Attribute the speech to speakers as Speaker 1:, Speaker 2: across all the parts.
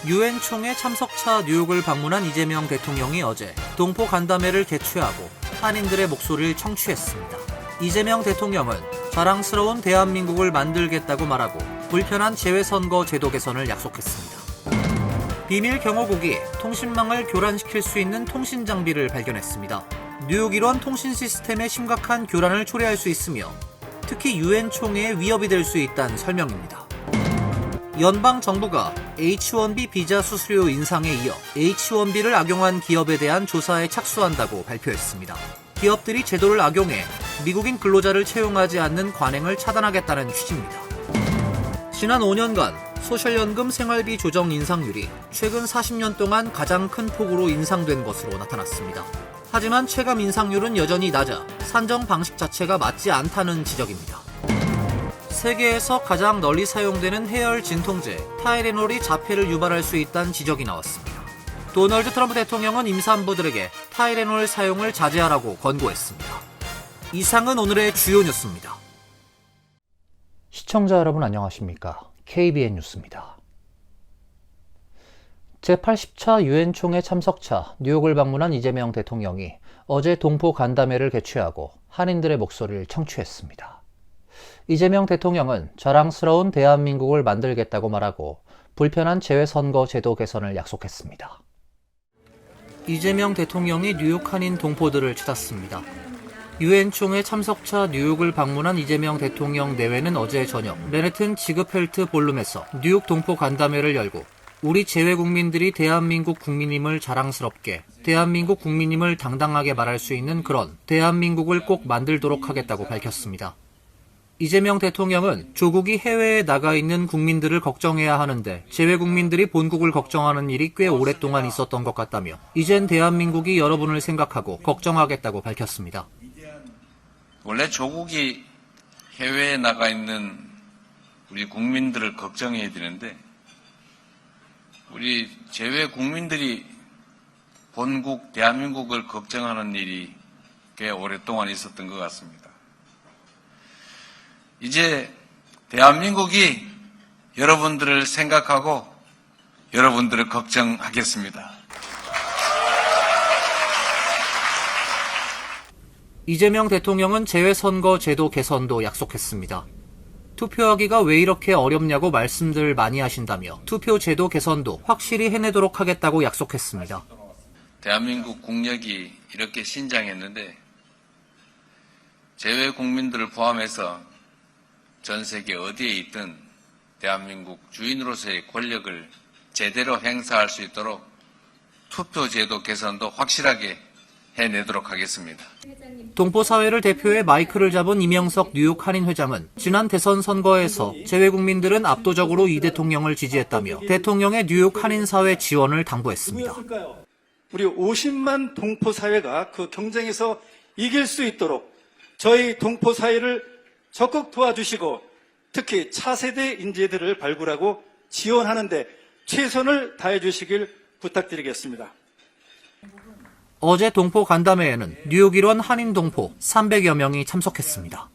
Speaker 1: 유엔 총회 참석차 뉴욕을 방문한 이재명 대통령이 어제 동포 간담회를 개최하고 한인들의 목소리를 청취했습니다. 이재명 대통령은 자랑스러운 대한민국을 만들겠다고 말하고 불편한 재외선거 제도 개선을 약속했습니다. 비밀 경호국이 통신망을 교란시킬 수 있는 통신 장비를 발견했습니다. 뉴욕 일원 통신 시스템의 심각한 교란을 초래할 수 있으며 특히 유엔 총회에 위협이 될 수 있다는 설명입니다. 연방 정부가 H-1B 비자 수수료 인상에 이어 H-1B를 악용한 기업에 대한 조사에 착수한다고 발표했습니다. 기업들이 제도를 악용해 미국인 근로자를 채용하지 않는 관행을 차단하겠다는 취지입니다. 지난 5년간 소셜연금 생활비 조정 인상률이 최근 40년 동안 가장 큰 폭으로 인상된 것으로 나타났습니다. 하지만 체감 인상률은 여전히 낮아 산정 방식 자체가 맞지 않다는 지적입니다. 세계에서 가장 널리 사용되는 해열 진통제 타이레놀이 자폐를 유발할 수 있다는 지적이 나왔습니다. 도널드 트럼프 대통령은 임산부들에게 타이레놀 사용을 자제하라고 권고했습니다. 이상은 오늘의 주요 뉴스입니다.
Speaker 2: 시청자 여러분 안녕하십니까? KBN 뉴스입니다. 제80차 유엔 총회 참석차 뉴욕을 방문한 이재명 대통령이 어제 동포 간담회를 개최하고 한인들의 목소리를 청취했습니다. 이재명 대통령은 자랑스러운 대한민국을 만들겠다고 말하고 불편한 재외선거 제도 개선을 약속했습니다.
Speaker 1: 이재명 대통령이 뉴욕 한인 동포들을 찾았습니다. 유엔 총회 참석차 뉴욕을 방문한 이재명 대통령 내외는 어제 저녁 맨해튼 지그펠트 볼룸에서 뉴욕 동포 간담회를 열고 우리 재외국민들이 대한민국 국민임을 자랑스럽게, 대한민국 국민임을 당당하게 말할 수 있는 그런 대한민국을 꼭 만들도록 하겠다고 밝혔습니다. 이재명 대통령은 조국이 해외에 나가 있는 국민들을 걱정해야 하는데 재외국민들이 본국을 걱정하는 일이 꽤 오랫동안 있었던 것 같다며 이젠 대한민국이 여러분을 생각하고 걱정하겠다고 밝혔습니다.
Speaker 3: 원래 조국이 해외에 나가 있는 우리 국민들을 걱정해야 되는데 우리 재외국민들이 본국 대한민국을 걱정하는 일이 꽤 오랫동안 있었던 것 같습니다. 이제 대한민국이 여러분들을 생각하고 여러분들을 걱정하겠습니다.
Speaker 1: 이재명 대통령은 재외선거 제도 개선도 약속했습니다. 투표하기가 왜 이렇게 어렵냐고 말씀들 많이 하신다며 투표 제도 개선도 확실히 해내도록 하겠다고 약속했습니다.
Speaker 3: 대한민국 국력이 이렇게 신장했는데 재외 국민들을 포함해서 전 세계 어디에 있든 대한민국 주인으로서의 권력을 제대로 행사할 수 있도록 투표 제도 개선도 확실하게 해내도록 하겠습니다.
Speaker 1: 동포사회를 대표해 마이크를 잡은 이명석 뉴욕 한인 회장은 지난 대선 선거에서 재외국민들은 압도적으로 이 대통령을 지지했다며 대통령의 뉴욕 한인사회 지원을 당부했습니다.
Speaker 4: 우리 50만 동포사회가 그 경쟁에서 이길 수 있도록 저희 동포사회를 적극 도와주시고 특히 차세대 인재들을 발굴하고 지원하는 데 최선을 다해 주시길 부탁드리겠습니다.
Speaker 1: 어제 동포 간담회에는 뉴욕 일원 한인 동포 300여 명이 참석했습니다.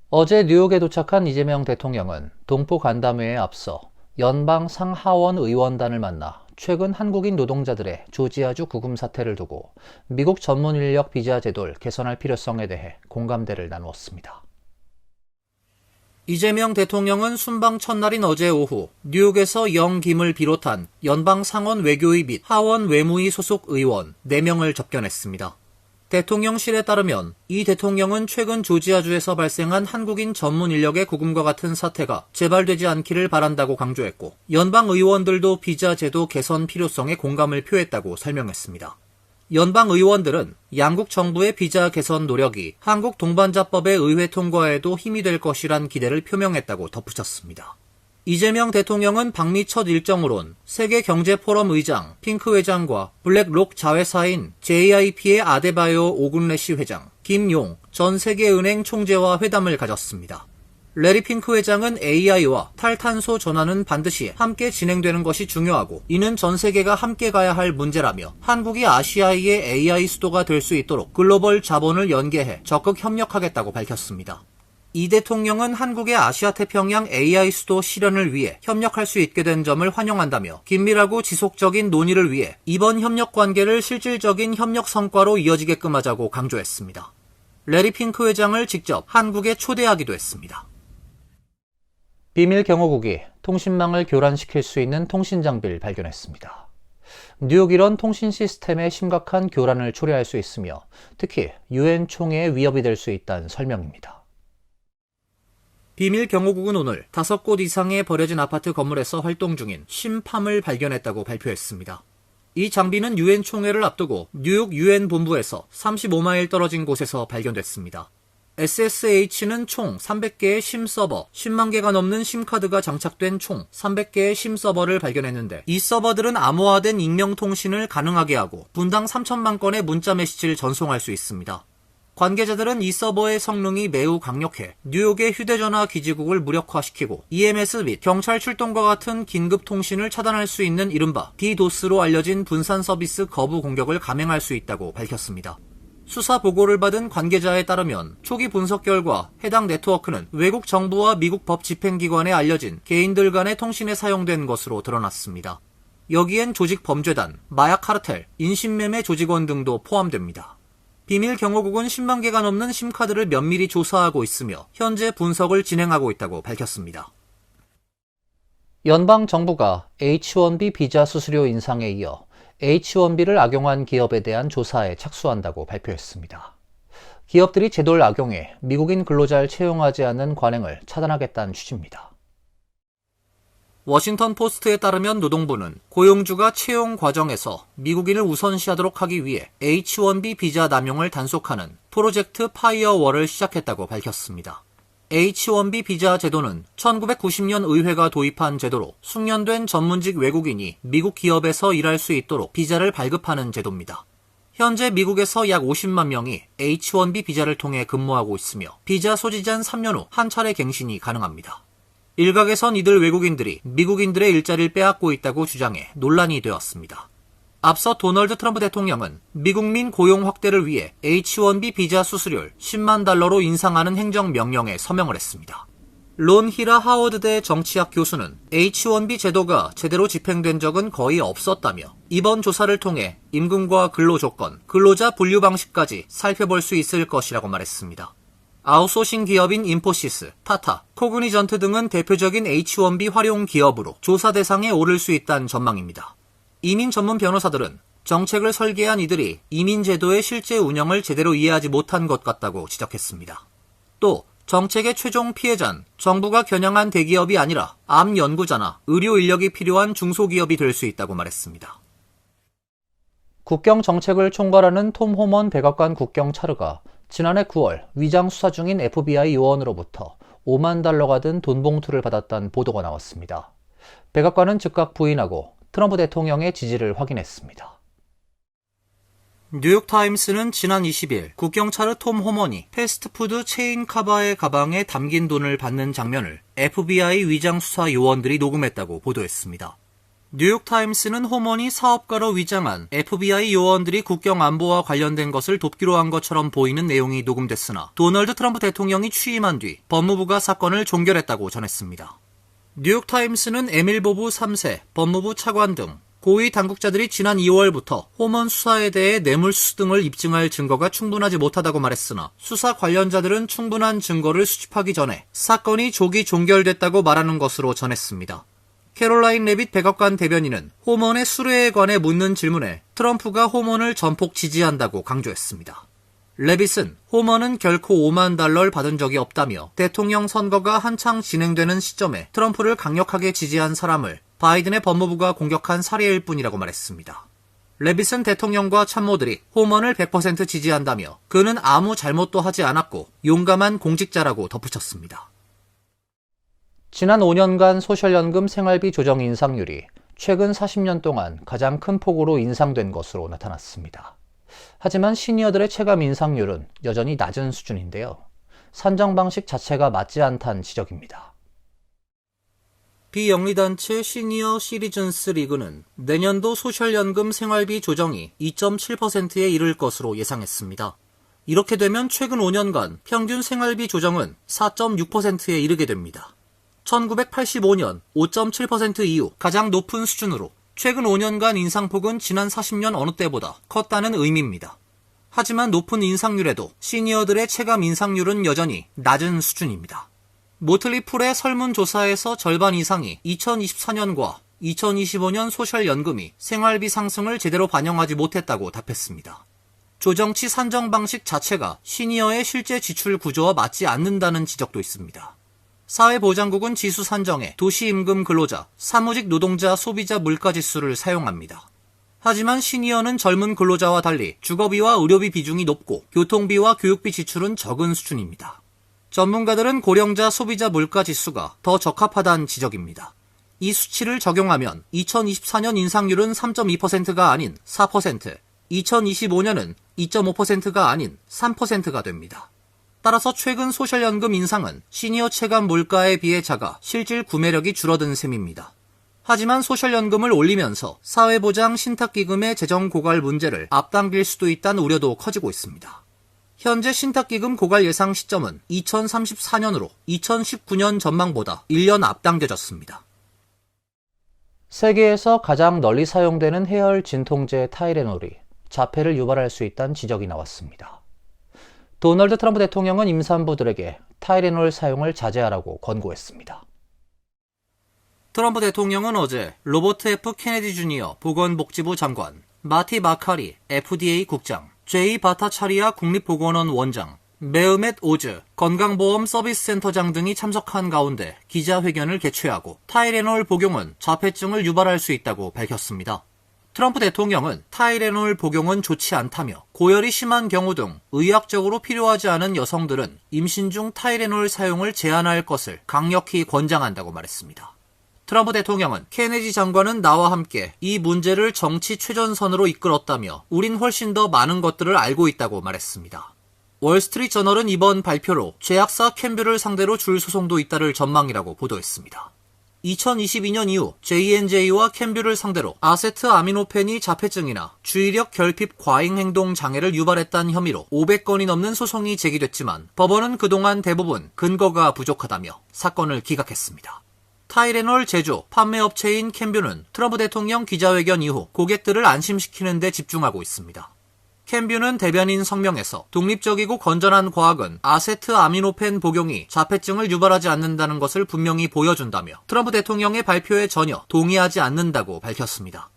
Speaker 2: 어제 뉴욕에 도착한 이재명 대통령은 동포 간담회에 앞서 연방 상하원 의원단을 만나 최근 한국인 노동자들의 조지아주 구금 사태를 두고 미국 전문 인력 비자 제도를 개선할 필요성에 대해 공감대를 나누었습니다.
Speaker 1: 이재명 대통령은 순방 첫날인 어제 오후 뉴욕에서 영김을 비롯한 연방 상원 외교위 및 하원 외무위 소속 의원 4명을 접견했습니다. 대통령실에 따르면 이 대통령은 최근 조지아주에서 발생한 한국인 전문 인력의 구금과 같은 사태가 재발되지 않기를 바란다고 강조했고 연방 의원들도 비자 제도 개선 필요성에 공감을 표했다고 설명했습니다. 연방 의원들은 양국 정부의 비자 개선 노력이 한국 동반자법의 의회 통과에도 힘이 될 것이란 기대를 표명했다고 덧붙였습니다. 이재명 대통령은 방미 첫 일정으론 세계경제포럼 의장 핑크 회장과 블랙록 자회사인 JIP의 아데바요 오군레시 회장, 김용 전 세계은행 총재와 회담을 가졌습니다. 레리 핑크 회장은 AI와 탈탄소 전환은 반드시 함께 진행되는 것이 중요하고 이는 전 세계가 함께 가야 할 문제라며 한국이 아시아의 AI 수도가 될 수 있도록 글로벌 자본을 연계해 적극 협력하겠다고 밝혔습니다. 이 대통령은 한국의 아시아태평양 AI 수도 실현을 위해 협력할 수 있게 된 점을 환영한다며 긴밀하고 지속적인 논의를 위해 이번 협력 관계를 실질적인 협력 성과로 이어지게끔 하자고 강조했습니다. 레리 핑크 회장을 직접 한국에 초대하기도 했습니다.
Speaker 2: 비밀 경호국이 통신망을 교란시킬 수 있는 통신 장비를 발견했습니다. 뉴욕 일원 통신 시스템의 심각한 교란을 초래할 수 있으며 특히 유엔 총회에 위협이 될 수 있다는 설명입니다.
Speaker 1: 비밀 경호국은 오늘 5곳 이상의 버려진 아파트 건물에서 활동 중인 심팜을 발견했다고 발표했습니다. 이 장비는 유엔 총회를 앞두고 뉴욕 유엔 본부에서 35마일 떨어진 곳에서 발견됐습니다. SSH는 총 300개의 심 서버, 10만 개가 넘는 심카드가 장착된 총 300개의 심 서버를 발견했는데 이 서버들은 암호화된 익명 통신을 가능하게 하고 분당 3천만 건의 문자 메시지를 전송할 수 있습니다. 관계자들은 이 서버의 성능이 매우 강력해 뉴욕의 휴대전화 기지국을 무력화시키고 EMS 및 경찰 출동과 같은 긴급 통신을 차단할 수 있는 이른바 DDoS로 알려진 분산 서비스 거부 공격을 감행할 수 있다고 밝혔습니다. 수사 보고를 받은 관계자에 따르면 초기 분석 결과 해당 네트워크는 외국 정부와 미국 법 집행기관에 알려진 개인들 간의 통신에 사용된 것으로 드러났습니다. 여기엔 조직 범죄단, 마약 카르텔, 인신매매 조직원 등도 포함됩니다. 비밀 경호국은 10만 개가 넘는 심카드를 면밀히 조사하고 있으며 현재 분석을 진행하고 있다고 밝혔습니다.
Speaker 2: 연방 정부가 H-1B 비자 수수료 인상에 이어 H-1B를 악용한 기업에 대한 조사에 착수한다고 발표했습니다. 기업들이 제도를 악용해 미국인 근로자를 채용하지 않는 관행을 차단하겠다는 취지입니다.
Speaker 1: 워싱턴 포스트에 따르면 노동부는 고용주가 채용 과정에서 미국인을 우선시하도록 하기 위해 H-1B 비자 남용을 단속하는 프로젝트 파이어월을 시작했다고 밝혔습니다. H-1B 비자 제도는 1990년 의회가 도입한 제도로 숙련된 전문직 외국인이 미국 기업에서 일할 수 있도록 비자를 발급하는 제도입니다. 현재 미국에서 약 50만 명이 H-1B 비자를 통해 근무하고 있으며 비자 소지자는 3년 후 한 차례 갱신이 가능합니다. 일각에선 이들 외국인들이 미국인들의 일자리를 빼앗고 있다고 주장해 논란이 되었습니다. 앞서 도널드 트럼프 대통령은 미국민 고용 확대를 위해 H-1B 비자 수수료를 10만 달러로 인상하는 행정명령에 서명을 했습니다. 론 히라 하워드대 정치학 교수는 H-1B 제도가 제대로 집행된 적은 거의 없었다며 이번 조사를 통해 임금과 근로조건, 근로자 분류 방식까지 살펴볼 수 있을 것이라고 말했습니다. 아웃소싱 기업인 인포시스, 타타, 코그니전트 등은 대표적인 H-1B 활용 기업으로 조사 대상에 오를 수 있다는 전망입니다. 이민 전문 변호사들은 정책을 설계한 이들이 이민 제도의 실제 운영을 제대로 이해하지 못한 것 같다고 지적했습니다. 또 정책의 최종 피해자는 정부가 겨냥한 대기업이 아니라 암 연구자나 의료 인력이 필요한 중소기업이 될 수 있다고 말했습니다.
Speaker 2: 국경 정책을 총괄하는 톰 호먼 백악관 국경 차르가 지난해 9월 위장 수사 중인 FBI 요원으로부터 5만 달러가 든 돈 봉투를 받았다는 보도가 나왔습니다. 백악관은 즉각 부인하고 트럼프 대통령의 지지를 확인했습니다.
Speaker 1: 뉴욕타임스는 지난 20일 국경차르 톰 호먼이 패스트푸드 체인 카바의 가방에 담긴 돈을 받는 장면을 FBI 위장 수사 요원들이 녹음했다고 보도했습니다. 뉴욕타임스는 호먼이 사업가로 위장한 FBI 요원들이 국경 안보와 관련된 것을 돕기로 한 것처럼 보이는 내용이 녹음됐으나 도널드 트럼프 대통령이 취임한 뒤 법무부가 사건을 종결했다고 전했습니다. 뉴욕타임스는 에밀 보브 3세, 법무부 차관 등 고위 당국자들이 지난 2월부터 호먼 수사에 대해 뇌물수수 등을 입증할 증거가 충분하지 못하다고 말했으나 수사 관련자들은 충분한 증거를 수집하기 전에 사건이 조기 종결됐다고 말하는 것으로 전했습니다. 캐롤라인 레빗 백악관 대변인은 호먼의 수뢰에 관해 묻는 질문에 트럼프가 호먼을 전폭 지지한다고 강조했습니다. 레빗은 호먼은 결코 5만 달러를 받은 적이 없다며 대통령 선거가 한창 진행되는 시점에 트럼프를 강력하게 지지한 사람을 바이든의 법무부가 공격한 사례일 뿐이라고 말했습니다. 레빗은 대통령과 참모들이 호먼을 100% 지지한다며 그는 아무 잘못도 하지 않았고 용감한 공직자라고 덧붙였습니다.
Speaker 2: 지난 5년간 소셜연금 생활비 조정 인상률이 최근 40년 동안 가장 큰 폭으로 인상된 것으로 나타났습니다. 하지만 시니어들의 체감 인상률은 여전히 낮은 수준인데요. 산정 방식 자체가 맞지 않다는 지적입니다.
Speaker 1: 비영리단체 시니어 시리즌스 리그는 내년도 소셜연금 생활비 조정이 2.7%에 이를 것으로 예상했습니다. 이렇게 되면 최근 5년간 평균 생활비 조정은 4.6%에 이르게 됩니다. 1985년 5.7% 이후 가장 높은 수준으로 최근 5년간 인상폭은 지난 40년 어느 때보다 컸다는 의미입니다. 하지만 높은 인상률에도 시니어들의 체감 인상률은 여전히 낮은 수준입니다. 모틀리 풀의 설문조사에서 절반 이상이 2024년과 2025년 소셜연금이 생활비 상승을 제대로 반영하지 못했다고 답했습니다. 조정치 산정 방식 자체가 시니어의 실제 지출 구조와 맞지 않는다는 지적도 있습니다. 사회보장국은 지수 산정에 도시임금 근로자, 사무직 노동자, 소비자 물가지수를 사용합니다. 하지만 시니어는 젊은 근로자와 달리 주거비와 의료비 비중이 높고 교통비와 교육비 지출은 적은 수준입니다. 전문가들은 고령자 소비자 물가지수가 더 적합하다는 지적입니다. 이 수치를 적용하면 2024년 인상률은 3.2%가 아닌 4%, 2025년은 2.5%가 아닌 3%가 됩니다. 따라서 최근 소셜연금 인상은 시니어 체감 물가에 비해 작아 실질 구매력이 줄어든 셈입니다. 하지만 소셜연금을 올리면서 사회보장 신탁기금의 재정 고갈 문제를 앞당길 수도 있다는 우려도 커지고 있습니다. 현재 신탁기금 고갈 예상 시점은 2034년으로 2019년 전망보다 1년 앞당겨졌습니다.
Speaker 2: 세계에서 가장 널리 사용되는 해열 진통제 타이레놀이 자폐를 유발할 수 있다는 지적이 나왔습니다. 도널드 트럼프 대통령은 임산부들에게 타이레놀 사용을 자제하라고 권고했습니다.
Speaker 1: 트럼프 대통령은 어제 로버트 F. 케네디 주니어 보건복지부 장관, 마티 마카리 FDA 국장, 제이 바타차리아 국립보건원 원장, 메흐멧 오즈 건강보험서비스센터장 등이 참석한 가운데 기자회견을 개최하고 타이레놀 복용은 자폐증을 유발할 수 있다고 밝혔습니다. 트럼프 대통령은 타이레놀 복용은 좋지 않다며 고열이 심한 경우 등 의학적으로 필요하지 않은 여성들은 임신 중 타이레놀 사용을 제한할 것을 강력히 권장한다고 말했습니다. 트럼프 대통령은 케네디 장관은 나와 함께 이 문제를 정치 최전선으로 이끌었다며 우린 훨씬 더 많은 것들을 알고 있다고 말했습니다. 월스트리트저널은 이번 발표로 제약사 캠뷰를 상대로 줄 소송도 잇따를 전망이라고 보도했습니다. 2022년 이후 J&J와 캠뷰를 상대로 아세트아미노펜이 자폐증이나 주의력 결핍 과잉행동 장애를 유발했다는 혐의로 500건이 넘는 소송이 제기됐지만 법원은 그동안 대부분 근거가 부족하다며 사건을 기각했습니다. 타이레놀 제조, 판매업체인 캠뷰는 트럼프 대통령 기자회견 이후 고객들을 안심시키는 데 집중하고 있습니다. 캠뷰는 대변인 성명에서 독립적이고 건전한 과학은 아세트아미노펜 복용이 자폐증을 유발하지 않는다는 것을 분명히 보여준다며 트럼프 대통령의 발표에 전혀 동의하지 않는다고 밝혔습니다.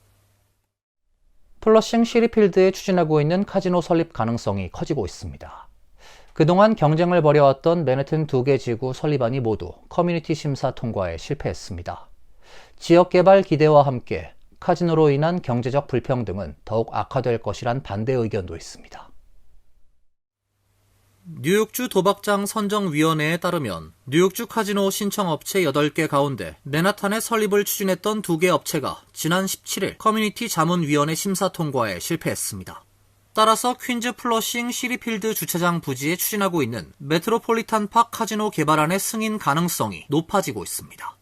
Speaker 2: 플러싱 시리필드에 추진하고 있는 카지노 설립 가능성이 커지고 있습니다. 그동안 경쟁을 벌여왔던 맨해튼 2개 지구 설립안이 모두 커뮤니티 심사 통과에 실패했습니다. 지역개발 기대와 함께 카지노로 인한 경제적 불평등은 더욱 악화될 것이란 반대 의견도 있습니다.
Speaker 1: 뉴욕주 도박장 선정위원회에 따르면 뉴욕주 카지노 신청업체 8개 가운데 맨하탄의 설립을 추진했던 2개 업체가 지난 17일 커뮤니티 자문위원회 심사 통과에 실패했습니다. 따라서 퀸즈 플러싱 시리필드 주차장 부지에 추진하고 있는 메트로폴리탄 팍 카지노 개발안의 승인 가능성이 높아지고 있습니다.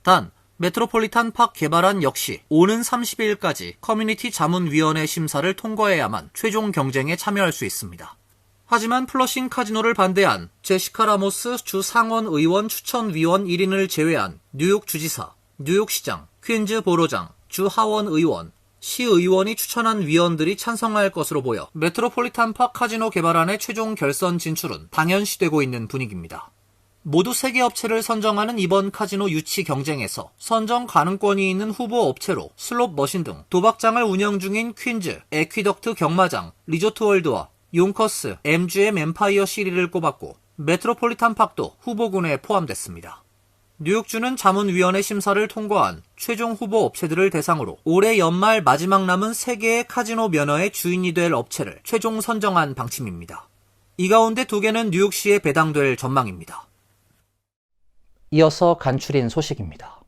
Speaker 1: 단 메트로폴리탄 팍 개발안 역시 오는 30일까지 커뮤니티 자문위원회 심사를 통과해야만 최종 경쟁에 참여할 수 있습니다. 하지만 플러싱 카지노를 반대한 제시카 라모스 주 상원 의원 추천위원 1인을 제외한 뉴욕 주지사, 뉴욕시장, 퀸즈 보로장, 주 하원 의원, 시의원이 추천한 위원들이 찬성할 것으로 보여 메트로폴리탄 팍 카지노 개발안의 최종 결선 진출은 당연시되고 있는 분위기입니다. 모두 3개 업체를 선정하는 이번 카지노 유치 경쟁에서 선정 가능권이 있는 후보 업체로 슬롯 머신 등 도박장을 운영 중인 퀸즈, 에퀴덕트 경마장, 리조트월드와 용커스, MGM 엠파이어 시리를 꼽았고 메트로폴리탄 팍도 후보군에 포함됐습니다. 뉴욕주는 자문위원회 심사를 통과한 최종 후보 업체들을 대상으로 올해 연말 마지막 남은 3개의 카지노 면허의 주인이 될 업체를 최종 선정한 방침입니다. 이 가운데 2개는 뉴욕시에 배당될 전망입니다.
Speaker 2: 이어서 간추린 소식입니다.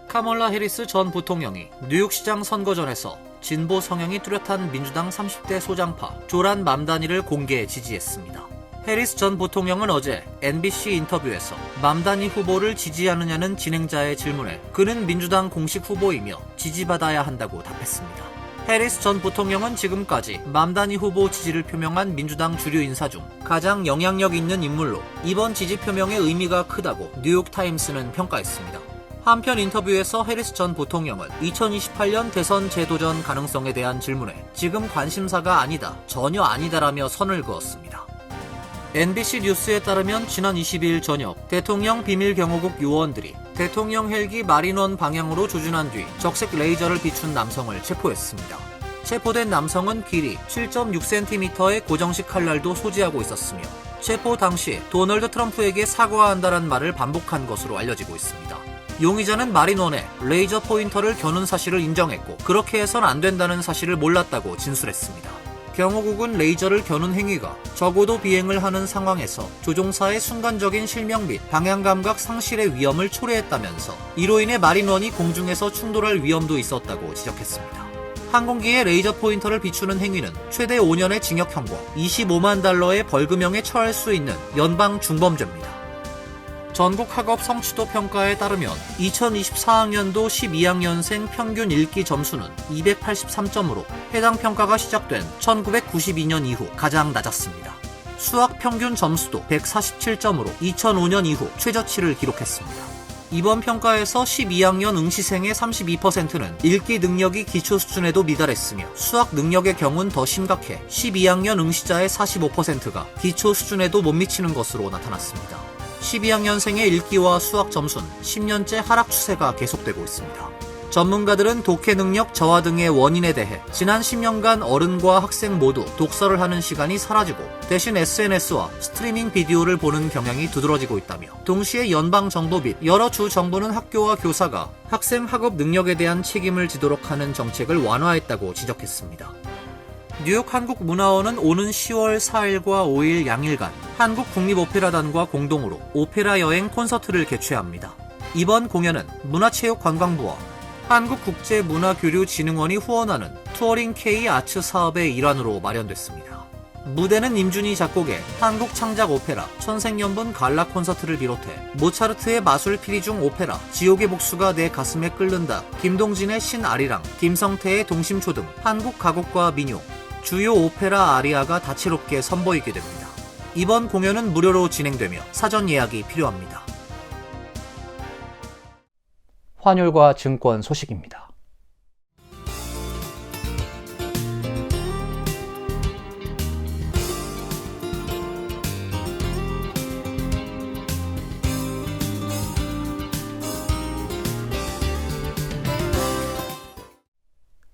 Speaker 1: 카멀라 해리스 전 부통령이 뉴욕시장 선거전에서 진보 성향이 뚜렷한 민주당 30대 소장파 조란 맘다니를 공개 지지했습니다. 해리스 전 부통령은 어제 NBC 인터뷰에서 맘다니 후보를 지지하느냐는 진행자의 질문에 그는 민주당 공식 후보이며 지지받아야 한다고 답했습니다. 해리스 전 부통령은 지금까지 맘다니 후보 지지를 표명한 민주당 주류 인사 중 가장 영향력 있는 인물로 이번 지지 표명의 의미가 크다고 뉴욕타임스는 평가했습니다. 한편 인터뷰에서 해리스 전 부통령은 2028년 대선 재도전 가능성에 대한 질문에 지금 관심사가 아니다, 전혀 아니다라며 선을 그었습니다. NBC 뉴스에 따르면 지난 22일 저녁 대통령 비밀경호국 요원들이 대통령 헬기 마린원 방향으로 조준한 뒤 적색 레이저를 비춘 남성을 체포했습니다. 체포된 남성은 길이 7.6cm의 고정식 칼날도 소지하고 있었으며 체포 당시 도널드 트럼프에게 사과한다란 말을 반복한 것으로 알려지고 있습니다. 용의자는 마린원에 레이저 포인터를 겨눈 사실을 인정했고 그렇게 해선 안 된다는 사실을 몰랐다고 진술했습니다. 경호국은 레이저를 겨눈 행위가 적어도 비행을 하는 상황에서 조종사의 순간적인 실명 및 방향감각 상실의 위험을 초래했다면서 이로 인해 마린원이 공중에서 충돌할 위험도 있었다고 지적했습니다. 항공기에 레이저 포인터를 비추는 행위는 최대 5년의 징역형과 25만 달러의 벌금형에 처할 수 있는 연방 중범죄입니다. 전국 학업 성취도 평가에 따르면 2024학년도 12학년생 평균 읽기 점수는 283점으로 해당 평가가 시작된 1992년 이후 가장 낮았습니다. 수학 평균 점수도 147점으로 2005년 이후 최저치를 기록했습니다. 이번 평가에서 12학년 응시생의 32%는 읽기 능력이 기초 수준에도 미달했으며 수학 능력의 경우는 더 심각해 12학년 응시자의 45%가 기초 수준에도 못 미치는 것으로 나타났습니다. 12학년생의 읽기와 수학 점수는 10년째 하락 추세가 계속되고 있습니다. 전문가들은 독해 능력 저하 등의 원인에 대해 지난 10년간 어른과 학생 모두 독서를 하는 시간이 사라지고 대신 SNS와 스트리밍 비디오를 보는 경향이 두드러지고 있다며 동시에 연방정부 및 여러 주 정부는 학교와 교사가 학생 학업 능력에 대한 책임을 지도록 하는 정책을 완화했다고 지적했습니다. 뉴욕 한국문화원은 오는 10월 4일과 5일 양일간 한국국립오페라단과 공동으로 오페라 여행 콘서트를 개최합니다. 이번 공연은 문화체육관광부와 한국국제문화교류진흥원이 후원하는 투어링 K 아츠 사업의 일환으로 마련됐습니다. 무대는 임준희 작곡의 한국창작오페라 천생연분 갈라 콘서트를 비롯해 모차르트의 마술 피리중 오페라 지옥의 복수가 내 가슴에 끓는다, 김동진의 신아리랑, 김성태의 동심초 등 한국 가곡과 민요, 주요 오페라 아리아가 다채롭게 선보이게 됩니다. 이번 공연은 무료로 진행되며 사전 예약이 필요합니다.
Speaker 2: 환율과 증권 소식입니다.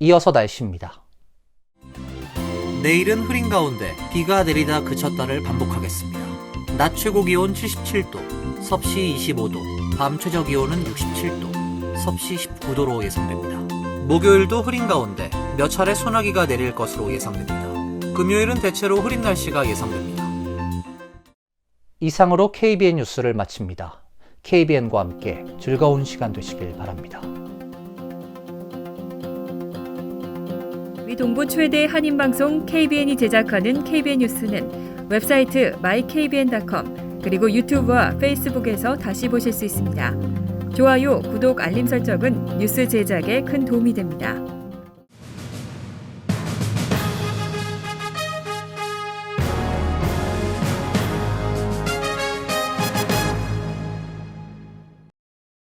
Speaker 2: 이어서 날씨입니다.
Speaker 1: 내일은 흐린 가운데 비가 내리다 그쳤다를 반복하겠습니다. 낮 최고 기온 77도, 섭씨 25도, 밤 최저 기온은 67도, 섭씨 19도로 예상됩니다. 목요일도 흐린 가운데 몇 차례 소나기가 내릴 것으로 예상됩니다. 금요일은 대체로 흐린 날씨가 예상됩니다.
Speaker 2: 이상으로 KBN 뉴스를 마칩니다. KBN과 함께 즐거운 시간 되시길 바랍니다.
Speaker 5: 위 동부 최대 한인방송 KBN이 제작하는 KBN 뉴스는 웹사이트 mykbn.com 그리고 유튜브와 페이스북에서 다시 보실 수 있습니다. 좋아요, 구독, 알림 설정은 뉴스 제작에 큰 도움이 됩니다.